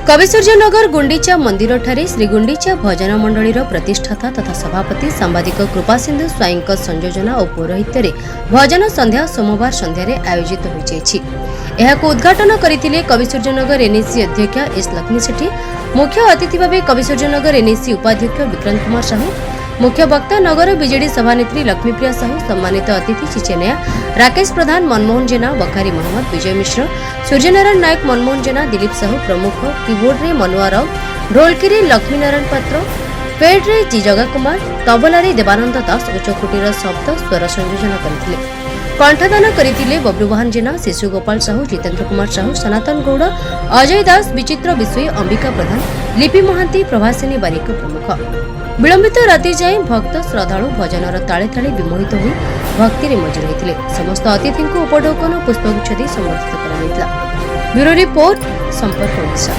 कविसूर्यनगर गुंडीचा मंदिर ठारे श्री गुंडीचा भजन मंडलीर प्रतिष्ठाता तथा सभापति सांबादिक कृपासिंधु स्वाईं संयोजना और पौरोहित्य भजन संध्या सोमवार संध्यारे आयोजित होइछि। एहाको उद्घाटन करथिले कविसूर्यनगर एनएसी अध्यक्ष एस लक्ष्मी सेठी, मुख्य अतिथि भावे कविसूर्यनगर एनएसी उपाध्यक्ष विक्रांत कुमार साहू, मुख्य वक्ता नगर बीजेडी सभानेत्री लक्ष्मीप्रिया साहू, सम्मानित अतिथि चिचेनया राकेश प्रधान, मनमोहन जेना, बखारी मोहम्मद, विजय मिश्र, सूर्यनारायण नायक, मनमोहन जेना, दिलीप साहू प्रमुख, कीबोर्ड रे मनुआ राव, ढोलकी रे लक्ष्मीनारायण पात्र, पेड रे जी जगा कुमार, तबला रे देवानंद दास उच्चकोटीर शब्द स्वर संयोजन करथिले। कंठदान करथिले बब्रुवाहन जेना, शिशु गोपाल साहू, जितेंद्र कुमार साहू, सनातन गौड़, अजय दास, विचित्र विषय, अंबिका प्रधान, लिपि महांती, प्रभासिनी बारिक प्रमुख। विलंबित राति जाए भक्त श्रद्धालु भजनर ताले ताले विमोहित होई भक्ति रे मजी रहिथिले। समस्त अतिथि को उपढौकन पुष्पगुच्छ दी सम्मानित कराଯାଇଥିଲା। ब्यूरो रिपोर्ट संपर्क ओडिशा।